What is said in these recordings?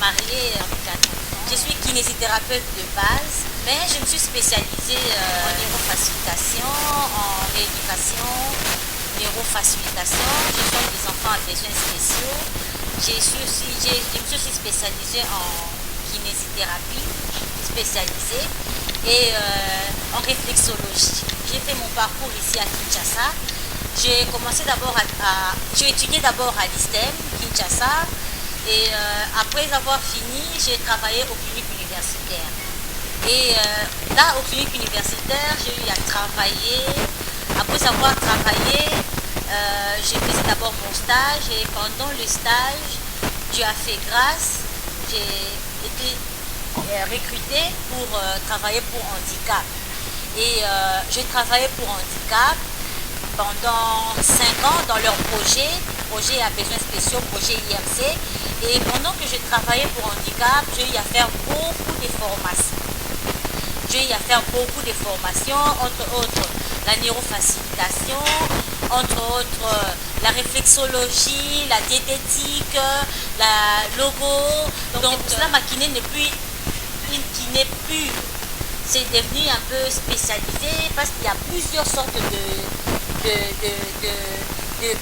Mariée avec 4 enfants. Je suis kinésithérapeute de base, mais je me suis spécialisée en neurofacilitation, en rééducation, neurofacilitation. Je soigne des enfants à besoins spéciaux. Je me suis aussi spécialisée en kinésithérapie, spécialisée, et en réflexologie. J'ai fait mon parcours ici à Kinshasa. J'ai étudié d'abord à l'ISTEM, Kinshasa, et après avoir fini, j'ai travaillé aux cliniques universitaires. Et là, aux cliniques universitaires, j'ai eu à travailler. Après avoir travaillé, j'ai fait d'abord mon stage, et pendant le stage, Dieu a fait grâce, j'ai été recrutée pour travailler pour handicap. Et j'ai travaillé pour handicap pendant 5 ans dans leur projet à besoins spéciaux, projet IMC. Et pendant que je travaillais pour handicap, j'ai eu à faire beaucoup de formations. J'ai eu à faire beaucoup de formations, entre autres la neurofacilitation, entre autres la réflexologie, la diététique, la logo. Donc pour cela, ma kiné n'est plus une kiné pure. C'est devenu un peu spécialisé parce qu'il y a plusieurs sortes de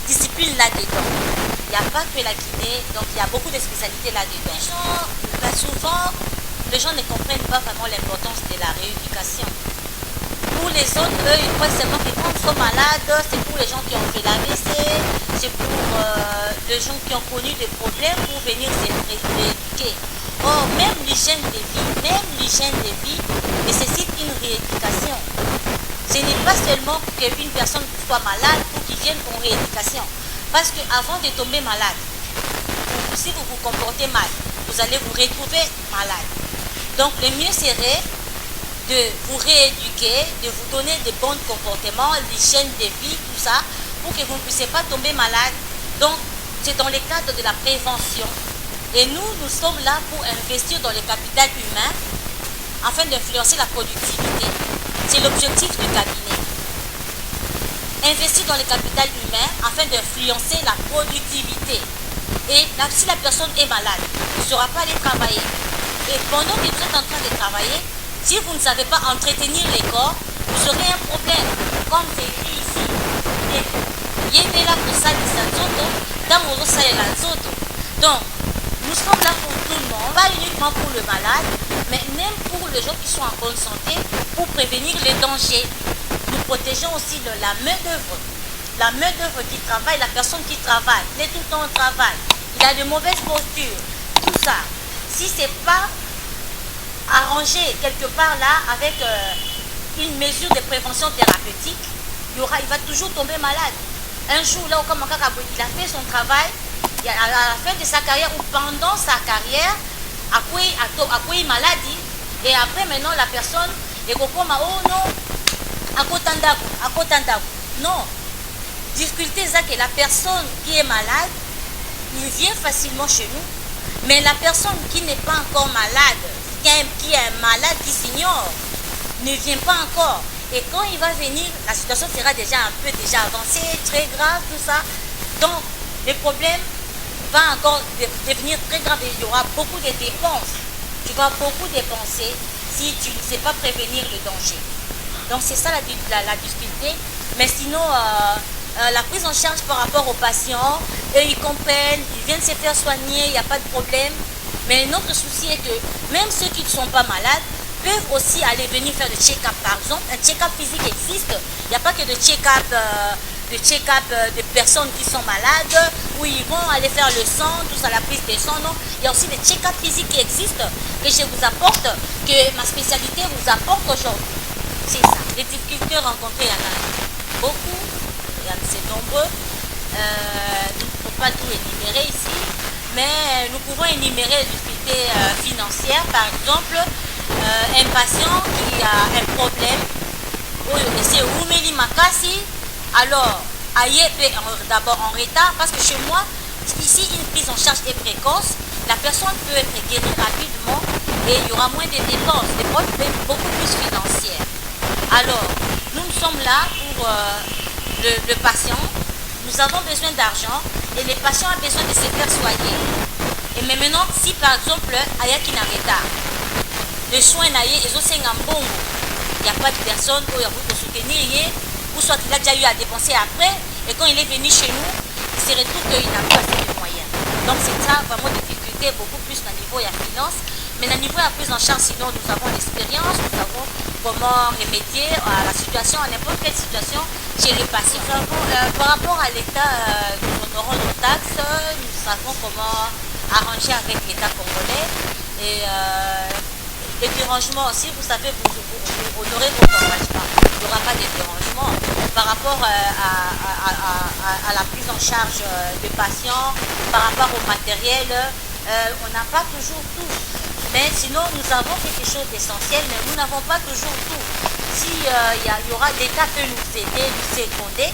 disciplines là-dedans. Il n'y a pas que la kiné, donc il y a beaucoup de spécialités là-dedans. Souvent, les gens ne comprennent pas vraiment l'importance de la rééducation. Pour les autres, eux, ils croient seulement que quand ils sont malades, c'est pour les gens qui ont fait l'AVC, c'est pour les gens qui ont connu des problèmes pour venir se rééduquer. Or, même l'hygiène de vie nécessite une rééducation. Ce n'est pas seulement qu'une personne soit malade pour qu'il vienne en rééducation. Parce qu'avant de tomber malade, si vous vous comportez mal, vous allez vous retrouver malade. Donc le mieux serait de vous rééduquer, de vous donner de bons comportements, l'hygiène de vie, tout ça, pour que vous ne puissiez pas tomber malade. Donc c'est dans le cadre de la prévention. Et nous sommes là pour investir dans le capital humain afin d'influencer la productivité. C'est l'objectif du cabinet. Investir dans le capital humain afin d'influencer la productivité. Et si la personne est malade, ne saura pas aller travailler. Et pendant que vous êtes en train de travailler, si vous ne savez pas entretenir les corps, vous aurez un problème. Comme c'est écrit ici. Donc, nous sommes là pour tout le monde, pas uniquement pour le malade, mais même pour les gens qui sont en bonne santé, pour prévenir les dangers. Nous protégeons aussi de la main-d'œuvre. La main-d'œuvre qui travaille, la personne qui travaille, il est tout le temps au travail, il a de mauvaises postures, tout ça. Si ce n'est pas arrangé quelque part là avec une mesure de prévention thérapeutique, il va toujours tomber malade. Un jour là, comme il a fait son travail, à la fin de sa carrière ou pendant sa carrière, à quoi il maladie, et après maintenant la personne est comme oh non, non. Difficulté c'est que la personne qui est malade, il vient facilement chez nous, mais la personne qui n'est pas encore malade, qui est malade, qui s'ignore, ne vient pas encore. Et quand il va venir, la situation sera déjà un peu avancée, très grave, tout ça. Donc, le problème va encore devenir très grave et il y aura beaucoup de dépenses. Tu vas beaucoup dépenser si tu ne sais pas prévenir le danger. Donc, c'est ça la difficulté. Mais sinon, la prise en charge par rapport aux patients, eux, ils comprennent, ils viennent se faire soigner, il n'y a pas de problème. Mais notre souci est que même ceux qui ne sont pas malades peuvent aussi aller venir faire le check-up. Par exemple, un check-up physique existe. Il n'y a pas que de check-up de personnes qui sont malades, où ils vont aller faire le sang, tout ça, la prise de sang, non. Il y a aussi des check-up physiques qui existent, que je vous apporte, que ma spécialité vous apporte aujourd'hui. C'est ça. Les difficultés rencontrées, il y en a beaucoup, c'est nombreux. Nous ne pouvons pas tout énumérer ici, mais nous pouvons énumérer les difficultés difficultés financières, par exemple, un patient qui a un problème, c'est Oumeli Makasi, alors, d'abord en retard, parce que chez moi, ici, une prise en charge est précoce, la personne peut être guérie rapidement et il y aura moins de dépenses, des problèmes beaucoup plus financiers. Alors, nous sommes là pour le patient, nous avons besoin d'argent et le patient a besoin de se faire soigner. Et mais maintenant, si par exemple, Ayaki n'a retard, le soin naïe et il n'y a pas de personne qui a voulu soutenir, ou soit il a déjà eu à dépenser après, et quand il est venu chez nous, il se retrouve qu'il n'a pas assez de moyens. Donc c'est ça vraiment difficulté, beaucoup plus au niveau de la finance, mais au niveau de la prise en charge, sinon nous avons l'expérience, nous savons comment remédier à la situation, à n'importe quelle situation chez les patients. Par rapport à l'État, nous honorons nos taxes, nous savons comment arranger avec l'État congolais, et les dérangements aussi, vous savez, vous honorez vos engagements. Il n'y aura pas de dérangement par rapport à la prise en charge des patients, par rapport au matériel. On n'a pas toujours tout. Mais sinon, nous avons quelque chose d'essentiel, mais nous n'avons pas toujours tout. Si y aura l'État peut nous aider, nous seconder,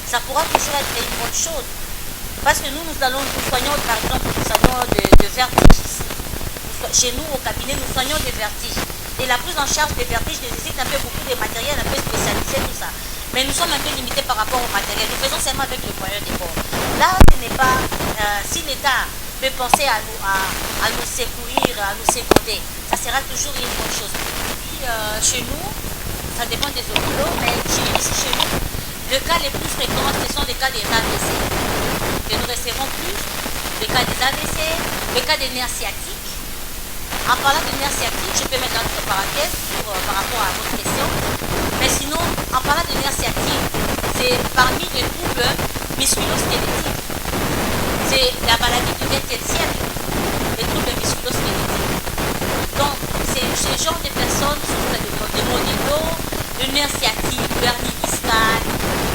ça pourra toujours être une bonne chose. Parce que nous soignons, par exemple, nous soignons de vertige ici. Chez nous, au cabinet, nous soignons des vertiges. Et la prise en charge des vertiges nécessite un peu beaucoup de matériel, un peu spécialisé, tout ça. Mais nous sommes un peu limités par rapport au matériel. Nous faisons seulement avec le moyen des bords. Là, ce n'est pas... si l'État peut penser à nous secourir, à nous seconder, ça sera toujours une bonne chose. Et, chez nous, ça dépend des hôpitaux, mais ici chez nous, le cas les plus fréquents, ce sont les cas des AVC. Que nous recevons plus, les cas des AVC, les cas des nerfs sciatiques. En parlant de nerfs sciatiques, je peux mettre entre parenthèses par rapport à votre question. Mais sinon, en parlant de nerfs sciatiques, c'est parmi les troubles musculo-squelettiques. C'est la maladie du XXe siècle, les troubles musculo-squelettiques. Donc, c'est ce genre de personnes, surtout le monito, le nerf sciatique, le hernie discale,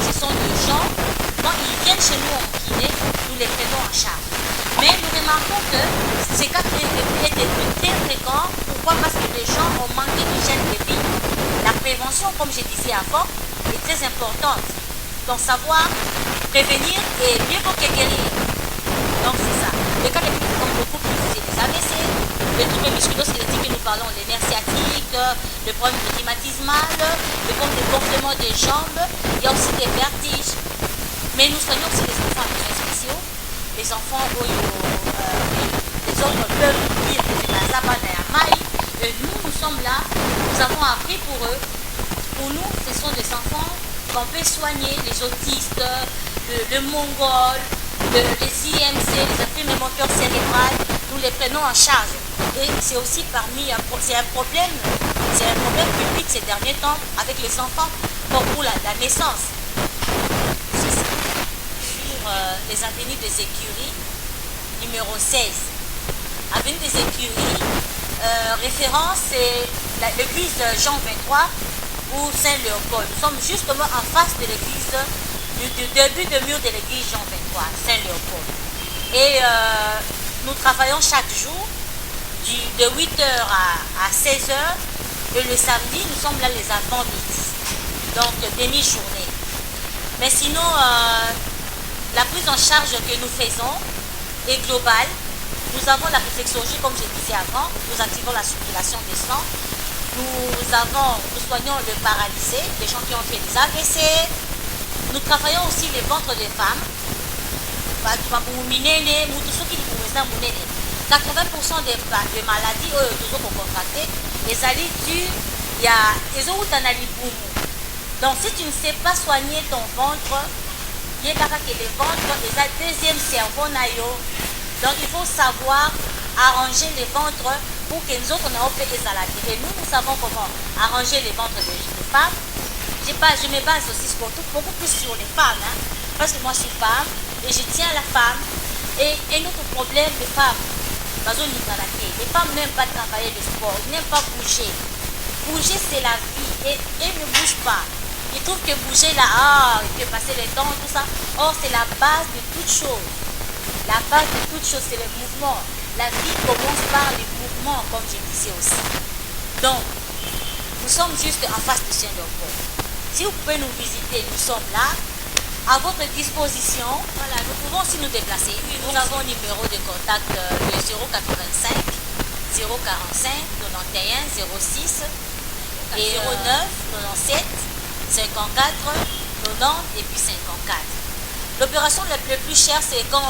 ce sont des gens, quand ils viennent chez nous en kiné, nous les prenons en charge. Mais nous remarquons que ces cas étaient très fréquents. Pourquoi? Parce que les gens ont manqué d'hygiène de vie. La prévention, comme je disais avant, est très importante. Donc savoir prévenir est mieux que guérir. Donc c'est ça. Les cas les plus fréquents, beaucoup plus, c'est les AVC, les troubles musculo-squelettiques que nous parlons, les nerfs sciatiques, le problème de rhumatismal, le problème de gonflement des jambes. Il y a aussi des vertiges. Mais nous soignons aussi les enfants à besoins spéciaux. Les enfants, les autres peuvent dire que c'est la sabane à maille. Et nous sommes là, nous avons appris pour eux. Pour nous, ce sont des enfants qu'on peut soigner, les autistes, le mongol, les IMC, les infirmes moteurs cérébrales, nous les prenons en charge. Et c'est aussi c'est un problème public ces derniers temps avec les enfants pour la naissance. Les avenues des écuries, numéro 16. Avenue des écuries, référence, c'est l'église Jean 23 ou Saint-Léopold. Nous sommes justement en face de l'église, du début de mur de l'église Jean 23, Saint-Léopold. Et nous travaillons chaque jour, de 8h à 16h, et le samedi, nous sommes là les avant-midi, donc demi-journée. Mais sinon, la prise en charge que nous faisons est globale. Nous avons la réflexologie, comme je disais avant. Nous activons la circulation des sangs. Nous soignons le paralysé, les gens qui ont fait des AVC. Nous travaillons aussi les ventres des femmes. 80% des maladies que nous contractées, les alliés il y a les autres. Donc si tu ne sais pas soigner ton ventre, il y a que le ventre est le deuxième cerveau. Donc il faut savoir arranger les ventres pour que nous autres on ait des maladies. Et nous savons comment arranger les ventres des femmes. Je me base aussi beaucoup plus sur les femmes, hein, parce que moi je suis femme et je tiens à la femme. Et un autre problème des femmes, les femmes n'aiment pas travailler le sport, ils n'aiment pas bouger. Bouger c'est la vie et elles ne bougent pas. Ils trouvent que bouger là, il peut passer le temps, tout ça. Or, c'est la base de toute chose. La base de toute chose, c'est le mouvement. La vie commence par le utiliser aussi. Donc, nous sommes juste en face de Saint-Leopold. Si vous pouvez nous visiter, nous sommes là, à votre disposition. Voilà, nous pouvons aussi nous déplacer. Nous avons un numéro de contact de 085 045 91 06 et 09 97 54 90 et puis 54. L'opération la plus chère, c'est quand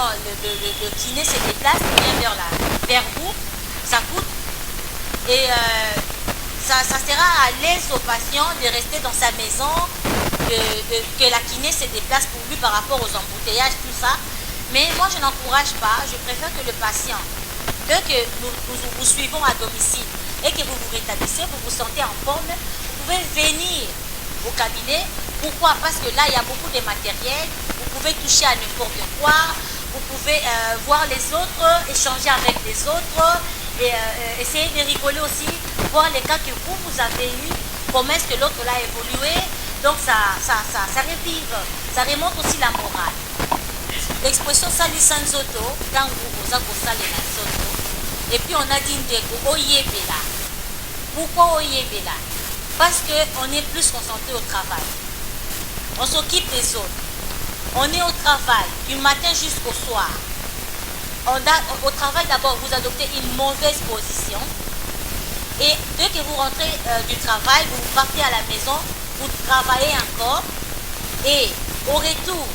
le kiné se déplace, il vient vers vous, ça coûte. Et ça sera à l'aise au patient de rester dans sa maison, que la kiné se déplace pour lui par rapport aux embouteillages, tout ça. Mais moi, je n'encourage pas. Je préfère que le patient, dès que nous suivons à domicile et que vous vous rétablissez, vous vous sentez en forme, vous pouvez venir au cabinet. Pourquoi? Parce que là, il y a beaucoup de matériel. Vous pouvez toucher à n'importe quoi. Vous pouvez voir les autres, échanger avec les autres et essayer de rigoler aussi, voir les cas que vous avez eu, comment est-ce que l'autre l'a évolué. Donc ça revive, ça remonte aussi la morale. L'expression sali sanzoto, quand vous sali sanzoto, et puis on a dit ndeko oyebela. Pourquoi oyebela? Parce qu'on est plus concentré au travail. On s'occupe des autres. On est au travail du matin jusqu'au soir. Au travail d'abord, vous adoptez une mauvaise position. Et dès que vous rentrez du travail, vous partez à la maison, vous travaillez encore. Et au retour,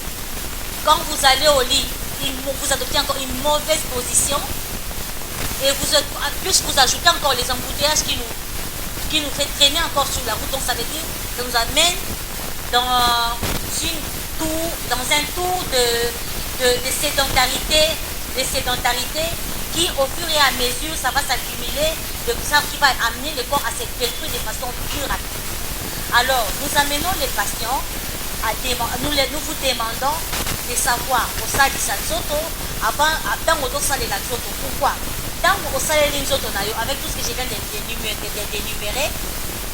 quand vous allez au lit, vous adoptez encore une mauvaise position. Et plus vous ajoutez encore les embouteillages qui nous fait traîner encore sur la route. Donc ça veut dire que ça nous amène dans un tour de sédentarité qui au fur et à mesure ça va s'accumuler, ça qui va amener le corps à se détruire de façon plus rapide. Alors nous amenons les patients nous vous demandons de savoir au sali sanzoto avant au sali la nzoto. Pourquoi? Au sali nzoto avec tout ce que je viens d'énumérer,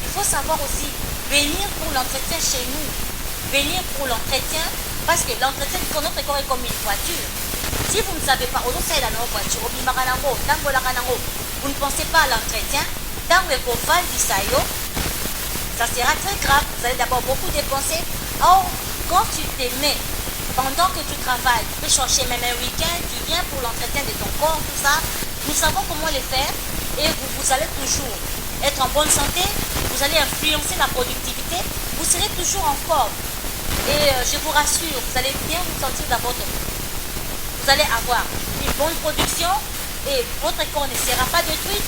il faut savoir aussi venir pour l'entretien chez nous. Venir pour l'entretien, parce que l'entretien de notre corps est comme une voiture. Si vous ne savez pas, vous ne pensez pas à l'entretien, ça sera très grave. Vous allez d'abord beaucoup dépenser. Or, quand tu te mets, pendant que tu travailles, tu peux chercher même un week-end, tu viens pour l'entretien de ton corps, tout ça. Nous savons comment le faire et vous allez toujours être en bonne santé, vous allez influencer la productivité, vous serez toujours en forme. Et je vous rassure, vous allez bien vous sentir dans votre vie. Vous allez avoir une bonne production et votre corps ne sera pas détruit.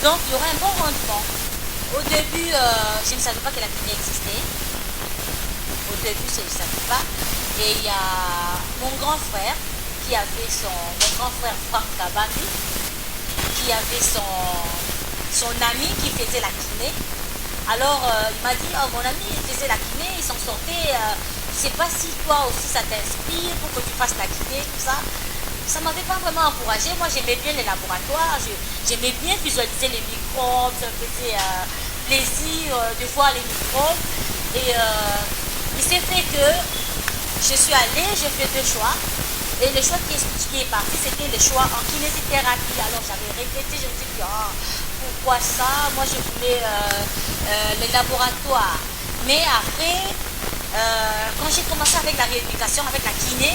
Donc, il y aura un bon rendement. Au début, je ne savais pas que la kiné existait. Au début, je ne savais pas. Et il y a mon grand frère Franck Kabambi, qui avait son ami qui faisait la kiné. Alors, il m'a dit, oh, mon ami, il faisait la kiné, il s'en sortait. Je ne sais pas si toi aussi ça t'inspire pour que tu fasses la kiné, tout ça. Ça ne m'avait pas vraiment encouragé. Moi, j'aimais bien les laboratoires, j'aimais bien visualiser les microbes, ça me faisait plaisir de voir les microbes. Et il s'est fait que je suis allée, j'ai fait 2 choix. Et le choix qui est parti, c'était le choix en kinésithérapie. Alors, j'avais répété, je me suis dit, oh, pourquoi ça? Moi, je voulais les laboratoires. Mais après, quand j'ai commencé avec la rééducation, avec la kiné,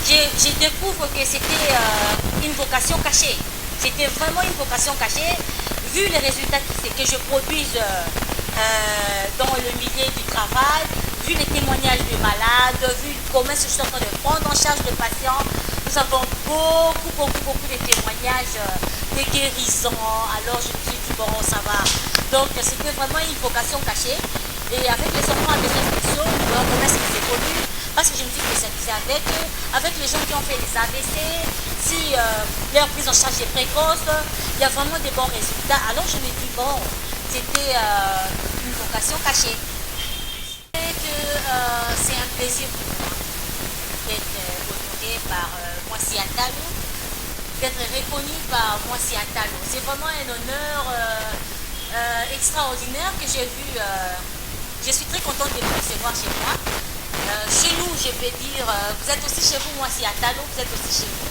je découvre que c'était une vocation cachée. C'était vraiment une vocation cachée, vu les résultats que je produise dans le milieu du travail, vu les témoignages de malades, vu comment je suis en train de prendre en charge de patients. Nous avons beaucoup de témoignages de guérison. Alors je me suis dit, bon, ça va. Donc c'était vraiment une vocation cachée. Et avec les enfants à besoins spéciaux, nous voyons comment ils évoluent. Parce que je me suis spécialisée avec les gens qui ont fait des AVC, si leur prise en charge est précoce, il y a vraiment des bons résultats. Alors je me dis, bon, c'était une vocation cachée. Et que c'est un plaisir pour moi d'être honoré par Moissi Atalo, d'être reconnu par Moissi Atalo. C'est vraiment un honneur extraordinaire que j'ai vu. Je suis très contente de vous recevoir chez moi. Chez nous, je peux dire, vous êtes aussi chez vous, Moissi Atalo, vous êtes aussi chez vous.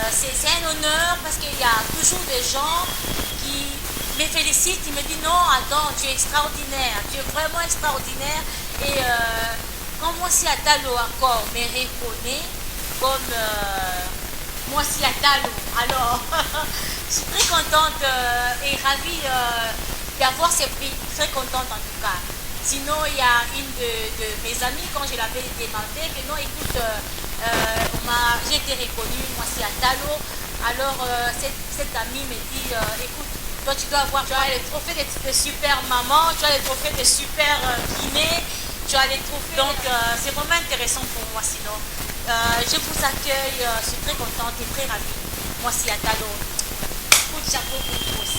C'est un honneur parce qu'il y a toujours des gens me félicite, il me dit non, attends, tu es extraordinaire, tu es vraiment extraordinaire. Et quand moi si Atalo encore me reconnaît comme moi si Atalo, alors je suis très contente et ravie d'avoir ces prix, très contente en tout cas. Sinon, il y a une de mes amies, quand je l'avais demandé, que non, écoute, j'ai été reconnue, moi c'est Atalo. Alors, cette amie me dit, écoute, toi tu dois avoir, tu as les trophées de super maman, tu as les trophées de super kiné, tu as les trophées. Donc, c'est vraiment intéressant pour moi sinon. Je vous accueille, je suis très contente et très ravie. Moi c'est Atalo. Coup de chapeau pour vous aussi.